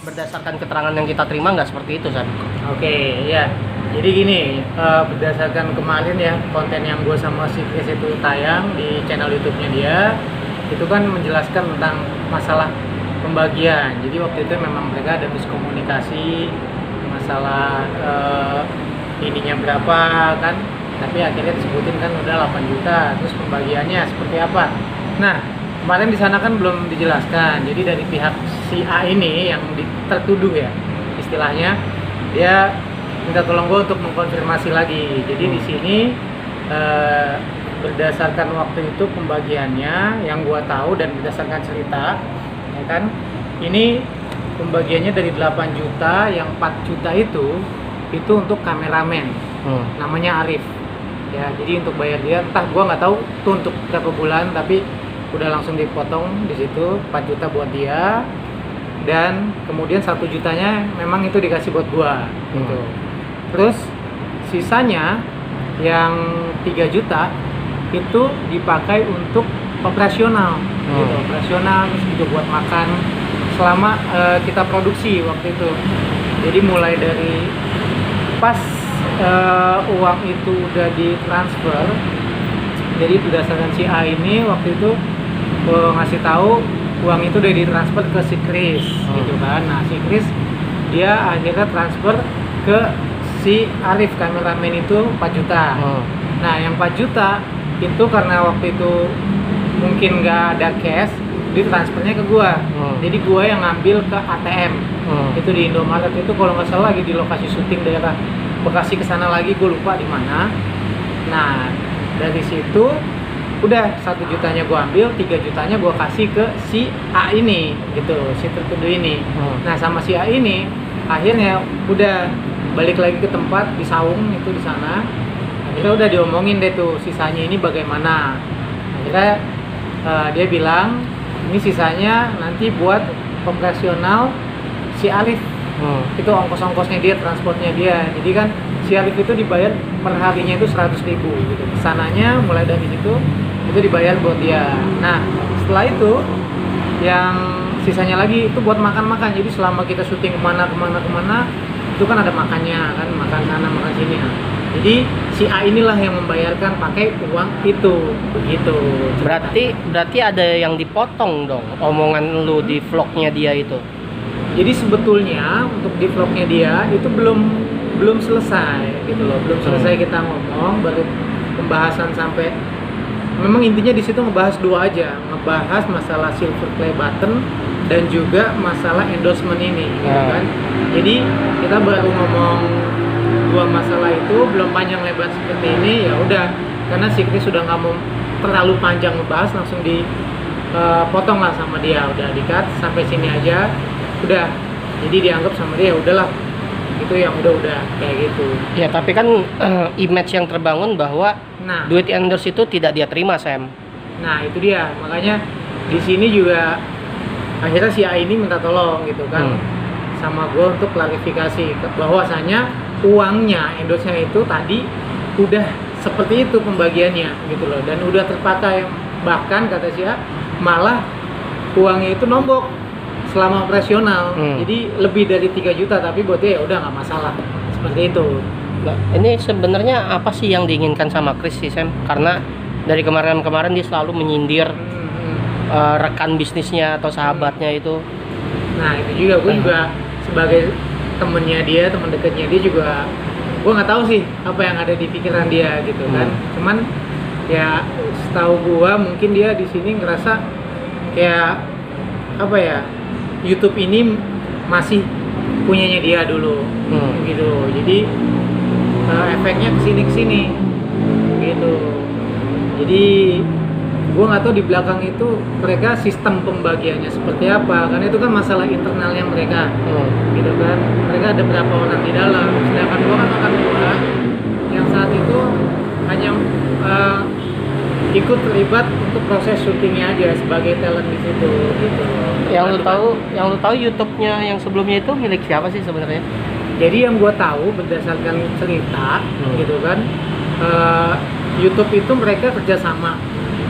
berdasarkan keterangan yang kita terima nggak seperti itu, San? Oke, ya. Jadi gini, berdasarkan kemarin ya konten yang gue sama si Chris itu tayang di channel YouTube-nya dia, itu kan menjelaskan tentang masalah pembagian. Jadi waktu itu memang mereka ada miskomunikasi masalah ininya berapa kan, tapi akhirnya disebutin kan udah 8 juta. Terus pembagiannya seperti apa? Nah, kemarin di sana kan belum dijelaskan. Jadi dari pihak si A ini yang tertuduh ya, istilahnya dia minta tolong gue untuk mengkonfirmasi lagi. Jadi di sini berdasarkan waktu itu pembagiannya yang gue tahu dan berdasarkan cerita, ya kan, ini pembagiannya dari 8 juta, yang 4 juta itu untuk kameramen, namanya Arif. Ya, jadi untuk bayar dia, entah gue nggak tahu tuh untuk berapa bulan, tapi udah langsung dipotong di situ 4 juta buat dia, dan kemudian 1 jutanya memang itu dikasih buat gue, gitu. Terus sisanya yang 3 juta itu dipakai untuk operasional, gitu, operasional, terus juga buat makan selama kita produksi waktu itu. Jadi mulai dari pas uang itu udah ditransfer, jadi berdasarkan si A ini waktu itu ngasih tahu uang itu udah ditransfer ke si Chris, gitu kan. Nah, si Chris dia akhirnya transfer ke si Arif kameramen itu 4 juta. Nah, yang 4 juta itu karena waktu itu mungkin nggak ada cash, ditransfernya ke gua. Jadi gua yang ngambil ke ATM. Itu di Indomaret itu kalau nggak salah lagi di lokasi syuting daerah Bekasi, kesana lagi gue lupa di mana. Nah, dari situ udah 1 jutanya gua ambil, 3 jutanya gua kasih ke si A ini, gitu, si tertuduh ini. Nah, sama si A ini akhirnya udah balik lagi ke tempat di Saung itu di sana. Akhirnya udah diomongin deh tuh sisanya ini bagaimana. Akhirnya dia bilang ini sisanya nanti buat operasional si Arif. Itu ongkos-ongkosnya dia, transportnya dia. Jadi kan si Arif itu dibayar per harinya itu 100.000 gitu. Kesananya mulai dari situ itu dibayar buat dia. Nah, setelah itu yang sisanya lagi itu buat makan-makan. Jadi selama kita syuting kemana itu kan ada makannya kan, makan sana makan sini. Nah, jadi si A inilah yang membayarkan pakai uang itu, begitu. Berarti ada yang dipotong dong omongan lu di vlognya dia itu. Jadi sebetulnya untuk di vlognya dia itu belum selesai gitu loh, belum selesai kita ngomong, baru pembahasan sampai memang intinya di situ ngebahas dua aja, ngebahas masalah silver play button dan juga masalah endorsement ini, gitu kan. Jadi kita baru ngomong dua masalah itu, belum panjang lebar seperti ini, ya udah, karena si Chris sudah nggak mau terlalu panjang ngebahas, langsung dipotong lah sama dia, udah di-cut sampai sini aja. Udah, jadi dianggap sama dia udahlah, itu yang udah kayak gitu. Ya, tapi kan image yang terbangun bahwa duit endorse itu tidak dia terima, Sam. Nah, itu dia, makanya di sini juga akhirnya si A ini minta tolong gitu kan sama gue untuk klarifikasi bahwasanya uangnya endorse-nya itu tadi udah seperti itu pembagiannya gitu loh, dan udah terpakai, bahkan kata si A malah uangnya itu nombok selama operasional. Jadi lebih dari 3 juta, tapi buat dia ya udah nggak masalah seperti itu. Nah, ini sebenarnya apa sih yang diinginkan sama Chris sih, Sam? Karena dari kemarin dia selalu menyindir rekan bisnisnya atau sahabatnya itu. Nah, itu juga gue juga sebagai temennya dia, teman dekatnya dia juga, gue nggak tahu sih apa yang ada di pikiran dia gitu kan. Cuman ya setahu gue mungkin dia di sini ngerasa kayak apa ya, YouTube ini masih punyanya dia dulu, gitu. Jadi efeknya kesini gitu. Jadi gue nggak tahu di belakang itu mereka sistem pembagiannya seperti apa, karena itu kan masalah internalnya mereka, gitu kan. Mereka ada berapa orang di dalam, sedangkan gue kan akan yang saat itu hanya ikut terlibat untuk proses syutingnya aja sebagai talent di situ, gitu. Yang lu tahu YouTube-nya yang sebelumnya itu milik siapa sih sebenarnya? Jadi yang gue tahu berdasarkan cerita, gitu kan, YouTube itu mereka kerjasama,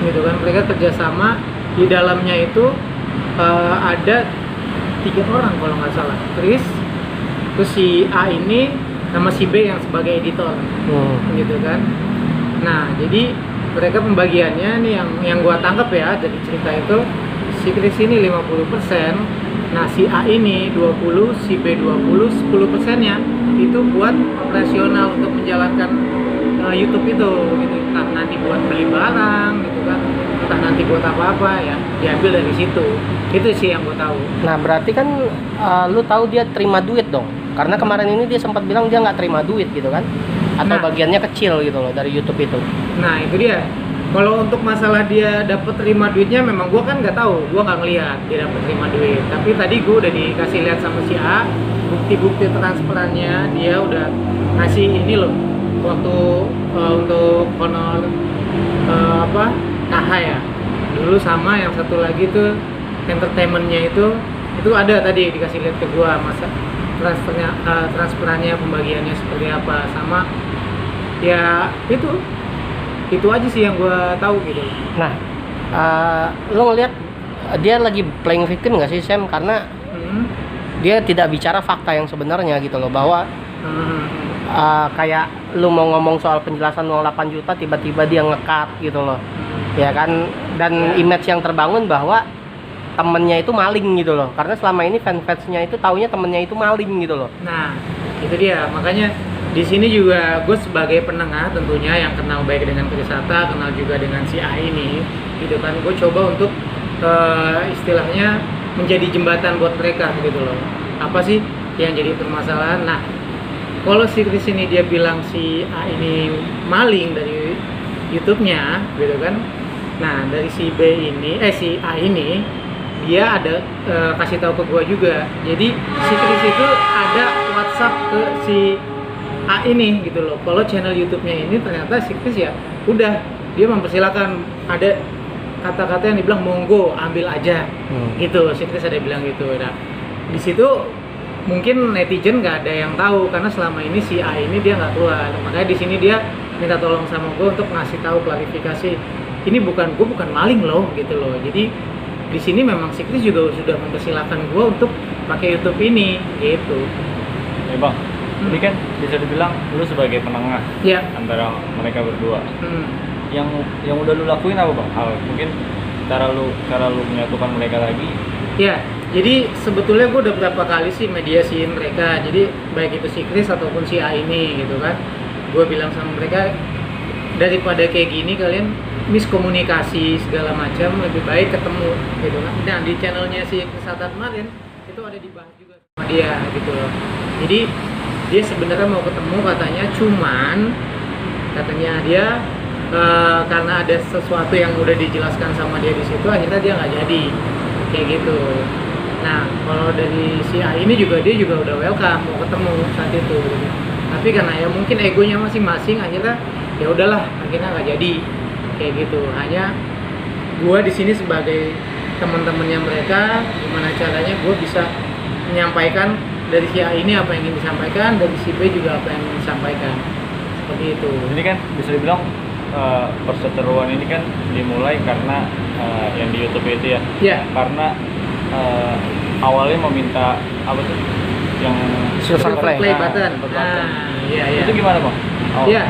gitu kan. Mereka kerjasama, di dalamnya itu ada 3 orang kalau nggak salah. Chris, terus si A ini sama si B yang sebagai editor, gitu kan. Nah, jadi mereka pembagiannya nih yang gua tangkap ya dari cerita itu, si Chris ini 50%, nah si A ini 20, si B 20, 10%-nya itu buat operasional untuk menjalankan YouTube itu gitu. Entah nanti buat beli barang gitu kan, entah nanti buat apa-apa ya, diambil dari situ. Itu sih yang gua tahu. Nah, berarti kan lu tahu dia terima duit dong. Karena kemarin ini dia sempat bilang dia nggak terima duit gitu kan. Atau Nah. bagiannya kecil gitu loh dari YouTube itu. Nah itu dia. Kalau untuk masalah dia dapat terima duitnya, memang gua kan nggak tahu, gua nggak ngelihat dia dapat terima duit. Tapi tadi gua udah dikasih lihat sama si A bukti-bukti transferannya, dia udah ngasih ini loh waktu untuk honor KH ya. Dulu sama yang satu lagi tuh entertainmentnya itu ada tadi dikasih lihat ke gua masa transferannya pembagiannya seperti apa, sama ya itu aja sih yang gue tahu gitu. Nah, lo ngelihat dia lagi playing victim nggak sih, Sam? Karena dia tidak bicara fakta yang sebenarnya gitu loh, bahwa kayak lu mau ngomong soal penjelasan uang 8 juta tiba-tiba dia nge-cut gitu loh. Ya kan, dan image yang terbangun bahwa temennya itu maling gitu loh, karena selama ini fansnya itu taunya temennya itu maling gitu loh. Nah itu dia, makanya di sini juga gue sebagai penengah tentunya yang kenal baik dengan Trisata, kenal juga dengan si A ini gitu kan, gue coba untuk istilahnya menjadi jembatan buat mereka gitu loh. Apa sih yang jadi permasalahan? Nah, kalau si Chris ini dia bilang si A ini maling dari YouTube-nya gitu kan. Nah, dari si B ini si A ini dia ada kasih tahu ke gua juga. Jadi si Chris itu ada WhatsApp ke si A ini gitu loh. Kalau channel YouTube-nya ini ternyata si Chris ya udah dia mempersilahkan, ada kata-kata yang dibilang monggo ambil aja gitu. Si Chris ada bilang gitu. Nah, di situ mungkin netizen nggak ada yang tahu karena selama ini si A ini dia nggak keluar. Makanya di sini dia minta tolong sama gue untuk ngasih tahu klarifikasi. Ini bukan maling loh gitu loh. Jadi di sini memang si Chris juga sudah mempersilahkan gue untuk pakai YouTube ini gitu. Ya bang, ini kan bisa dibilang lu sebagai penengah Ya. antara mereka berdua. Yang udah lu lakuin apa bang? Hal mungkin cara lu menyatukan mereka lagi. Ya, jadi sebetulnya gue udah berapa kali sih mediasiin mereka. Jadi baik itu si Chris ataupun si A ini gitu kan. Gue bilang sama mereka, daripada kayak gini kalian miskomunikasi segala macam, lebih baik ketemu gitu kan. Dan di channelnya si Trisata kemarin itu ada dibahas juga sama dia gitu loh. Jadi dia sebenarnya mau ketemu katanya, cuman katanya dia karena ada sesuatu yang udah dijelaskan sama dia di situ, akhirnya dia nggak jadi kayak gitu. Nah, kalau dari si A ini juga dia juga udah welcome mau ketemu saat itu gitu. Tapi karena ya mungkin egonya masing-masing, akhirnya ya udahlah, akhirnya nggak jadi kayak gitu. Hanya gua di sini sebagai teman-temannya mereka, gimana caranya gua bisa menyampaikan dari si A ini apa yang ingin disampaikan, dari si B juga apa yang ingin disampaikan, seperti itu. Ini kan bisa dibilang perseteruan ini kan dimulai karena yang di YouTube itu ya. Ya. Karena awalnya meminta apa tuh yang Silver play. Button. Silver button. Nah, iya. Itu gimana bang? Ya,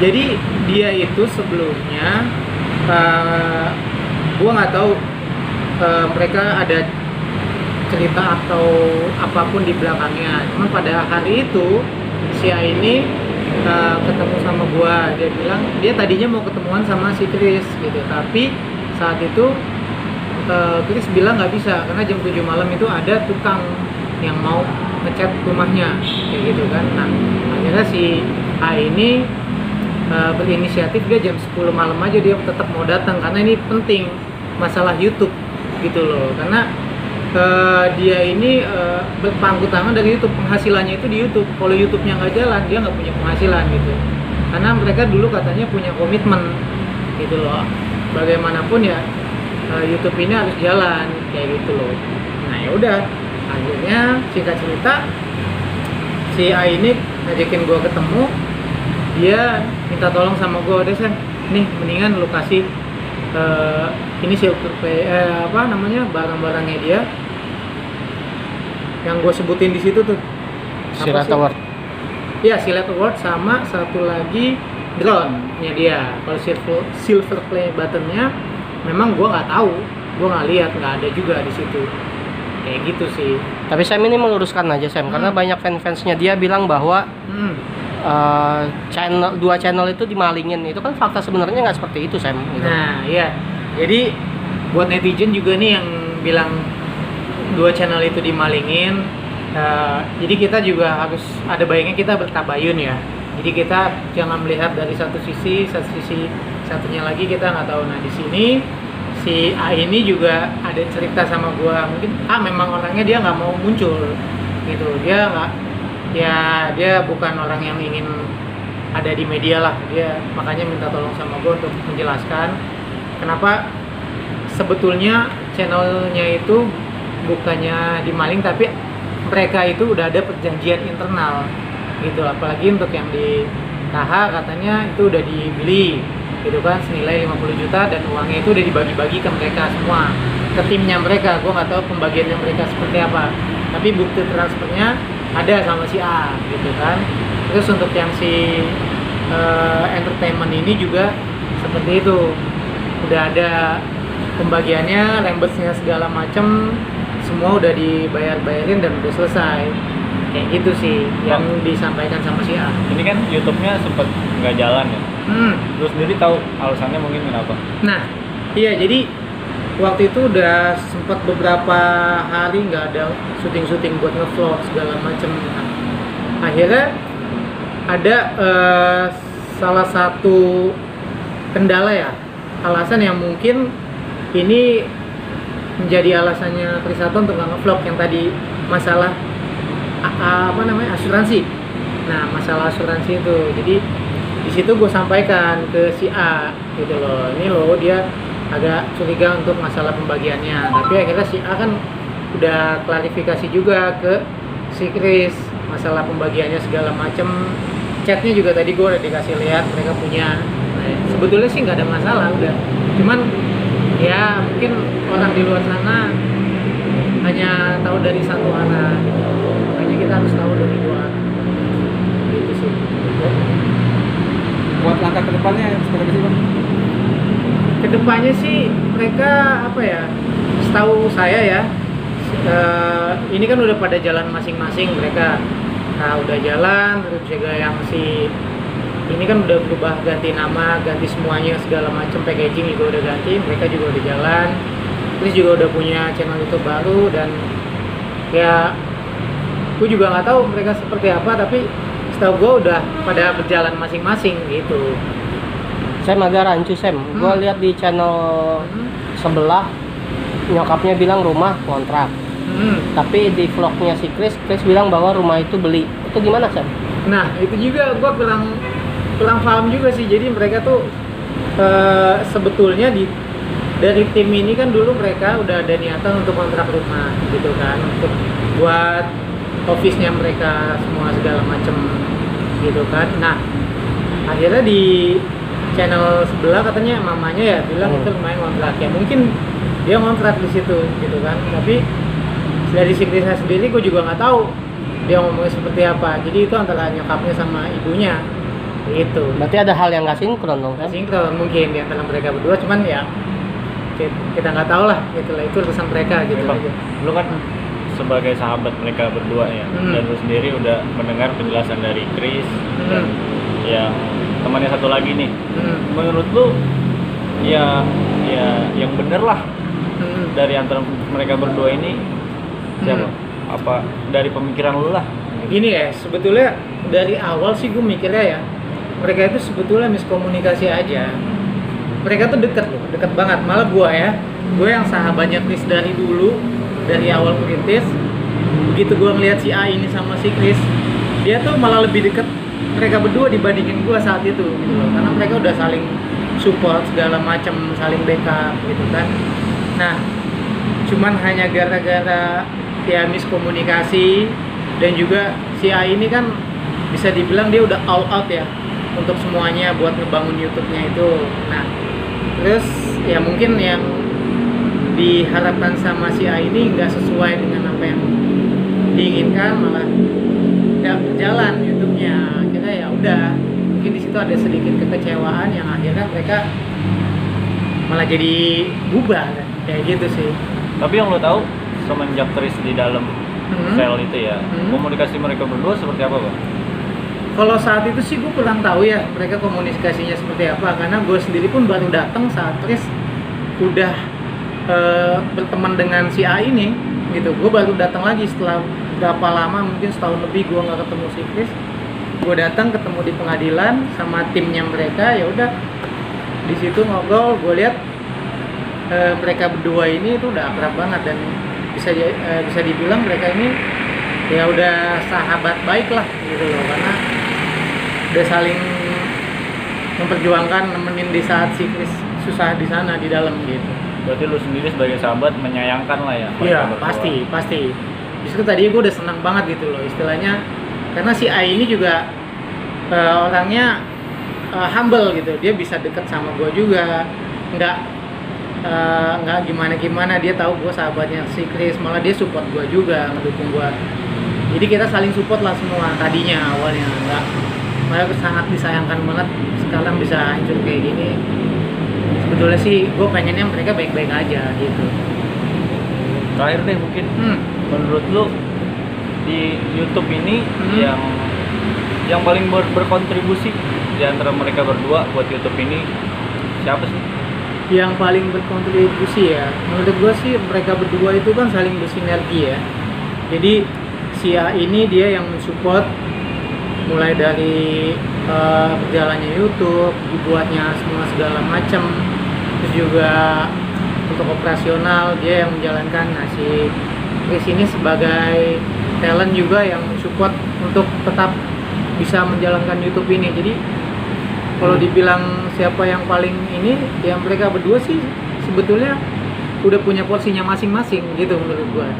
jadi dia itu sebelumnya gua nggak tahu mereka ada cerita atau apapun di belakangnya. Cuman pada hari itu si A ini ketemu sama gua, dia bilang dia tadinya mau ketemuan sama si Chris gitu, tapi saat itu Chris bilang nggak bisa karena jam 7 malam itu ada tukang yang mau ngecat rumahnya kayak gitu kan. Nah, akhirnya si A ini berinisiatif, dia jam 10 malam aja dia tetap mau datang karena ini penting masalah YouTube gitu loh. Karena dia ini berpangku tangan dari YouTube, penghasilannya itu di YouTube. Kalau YouTube-nya nggak jalan, dia nggak punya penghasilan gitu. Karena mereka dulu katanya punya komitmen gitu loh. Bagaimanapun ya YouTube ini harus jalan kayak gitu loh. Nah ya udah, akhirnya singkat cerita si A ini ngajakin gue ketemu. Dia minta tolong sama gue, deh Sen, nih mendingan lu kasih ini silver play barang-barangnya dia yang gue sebutin di situ tuh. Silat sih? Award. Iya, Silat Award sama satu lagi drone-nya dia. Kalau silver play button-nya memang gue nggak tahu, gue nggak lihat, nggak ada juga di situ. Kayak gitu sih. Tapi Sam ini meluruskan aja Sam, karena banyak fans-fansnya dia bilang bahwa dua channel itu dimalingin. Itu kan fakta sebenarnya nggak seperti itu Sam. Gitu. Nah, iya. Jadi buat netizen juga nih yang bilang dua channel itu dimalingin. Jadi kita juga harus ada baiknya kita bertabayun ya. Jadi kita jangan melihat dari satu sisi satunya lagi kita nggak tahu. Nah di sini si A ini juga ada cerita sama gua, mungkin memang orangnya dia nggak mau muncul gitu, dia nggak, ya dia bukan orang yang ingin ada di media lah, dia makanya minta tolong sama gua untuk menjelaskan kenapa sebetulnya channelnya itu bukannya dimaling tapi mereka itu udah ada perjanjian internal gitu, apalagi untuk yang di KH katanya itu udah dibeli gitu kan senilai 50 juta dan uangnya itu udah dibagi-bagi ke mereka semua, ke timnya mereka. Gue nggak tahu pembagiannya mereka seperti apa, tapi bukti transfernya ada sama si A gitu kan. Terus untuk yang si entertainment ini juga seperti itu, udah ada pembagiannya, reimbursenya segala macem, semua udah dibayarin dan udah selesai. Kayak gitu sih yang disampaikan sama si A. Ini kan YouTube-nya sempat nggak jalan ya. Lu sendiri tahu alasannya mungkin kenapa? Nah, iya jadi waktu itu udah sempat beberapa hari nggak ada syuting buat ngevlog segala macem. Nah, akhirnya ada salah satu kendala ya, alasan yang mungkin ini menjadi alasannya Trisato untuk nggak ngevlog yang tadi masalah asuransi. Nah masalah asuransi itu, jadi di situ gue sampaikan ke si A gitu loh, ini loh dia agak curiga untuk masalah pembagiannya, tapi akhirnya si A kan udah klarifikasi juga ke si Chris masalah pembagiannya segala macem, chatnya juga tadi gue udah dikasih lihat mereka punya. Nah, sebetulnya sih nggak ada masalah udah, cuman ya mungkin orang di luar sana hanya tahu dari satu arah, makanya kita harus tahu dari dua arah gitu sih. Buat langkah kedepannya seperti apa sih Bang? Kedepannya sih mereka apa ya, setahu saya ya ini kan udah pada jalan masing-masing mereka. Nah udah jalan, terus juga yang si ini kan udah berubah ganti nama, ganti semuanya segala macam, packaging juga udah ganti, mereka juga udah jalan. Terus juga udah punya channel YouTube baru dan ya gue juga nggak tahu mereka seperti apa, tapi setahu gue udah pada berjalan masing-masing gitu. Sam agak rancu Sam, gue lihat di channel sebelah nyokapnya bilang rumah kontrak, tapi di vlognya si Chris bilang bahwa rumah itu beli. Itu gimana Sam? Nah itu juga gue kurang paham juga sih. Jadi mereka tuh sebetulnya dari tim ini kan dulu mereka udah ada niatan untuk kontrak rumah gitu kan, untuk buat office-nya mereka semua segala macem gitu kan. Nah akhirnya di channel sebelah katanya mamanya ya bilang itu lumayan kontrak ya, mungkin dia kontrak di situ gitu kan. Tapi dari si Krisa sendiri gue juga nggak tahu dia ngomongnya seperti apa. Jadi itu antara nyokapnya sama ibunya gitu. Berarti ada hal yang nggak sinkron dong Sam? Sinkron mungkin di antara mereka berdua, cuman ya kita nggak tahu lah gitu lah, itu urusan mereka gitu Bang, aja. lu kan sebagai sahabat mereka berdua ya, dan lu sendiri udah mendengar penjelasan dari Chris dan yang temannya satu lagi nih. Menurut lu ya yang bener lah dari antara mereka berdua ini siapa? Apa dari pemikiran lu lah? Gini ya, sebetulnya dari awal sih gue mikirnya ya mereka itu sebetulnya miskomunikasi aja. Mereka tuh deket banget. Malah gue yang sahabatnya Chris dari dulu, dari awal perintis. Begitu gue ngeliat si A ini sama si Chris, dia tuh malah lebih deket mereka berdua dibandingin gue saat itu gitu loh. Karena mereka udah saling support segala macam, saling backup gitu kan. Nah cuman hanya gara-gara ya miskomunikasi, dan juga si A ini kan bisa dibilang dia udah all out ya untuk semuanya buat ngebangun YouTube-nya itu. Nah terus ya mungkin yang diharapkan sama si A ini nggak sesuai dengan apa yang diinginkan malah tidak berjalan YouTube-nya. Akhirnya ya udah, mungkin di situ ada sedikit kekecewaan yang akhirnya mereka malah jadi bubar kayak gitu sih. Tapi yang lo tahu semenjak Chris di dalam sel itu ya, komunikasi mereka berdua seperti apa, Bang? Kalau saat itu sih gue kurang tahu ya mereka komunikasinya seperti apa, karena gue sendiri pun baru datang saat Chris udah berteman dengan si A ini gitu. Gue baru datang lagi setelah berapa lama, mungkin setahun lebih gue nggak ketemu si Chris. Gue datang ketemu di pengadilan sama timnya mereka, ya udah di situ ngobrol. Gue lihat mereka berdua ini itu udah akrab banget dan bisa dibilang mereka ini ya udah sahabat baik lah gitu loh, karena udah saling memperjuangkan, nemenin di saat si Chris susah di sana di dalam gitu. Berarti lu sendiri sebagai sahabat menyayangkan lah ya? Iya pasti. Justru tadi gue udah senang banget gitu loh istilahnya, karena si A ini juga orangnya humble gitu, dia bisa deket sama gue juga, nggak gimana, dia tahu gue sahabatnya si Chris, malah dia support gue juga, ngedukung gue. Jadi kita saling support lah semua tadinya awalnya, malah sangat disayangkan banget sekarang bisa hancur kayak gini. Sebetulnya sih gue pengennya mereka baik-baik aja gitu. Terakhir deh mungkin, menurut lu di YouTube ini yang paling berkontribusi di antara mereka berdua buat YouTube ini siapa sih? Yang paling berkontribusi ya, menurut gue sih mereka berdua itu kan saling bersinergi ya. Jadi si A ini dia yang mensupport mulai dari berjalannya YouTube, dibuatnya semua segala macam, terus juga untuk operasional dia yang menjalankan. Nah si Chris ini sebagai talent juga yang support untuk tetap bisa menjalankan YouTube ini. Jadi kalau dibilang siapa yang paling ini, yang mereka berdua sih sebetulnya udah punya porsinya masing-masing gitu menurut gua.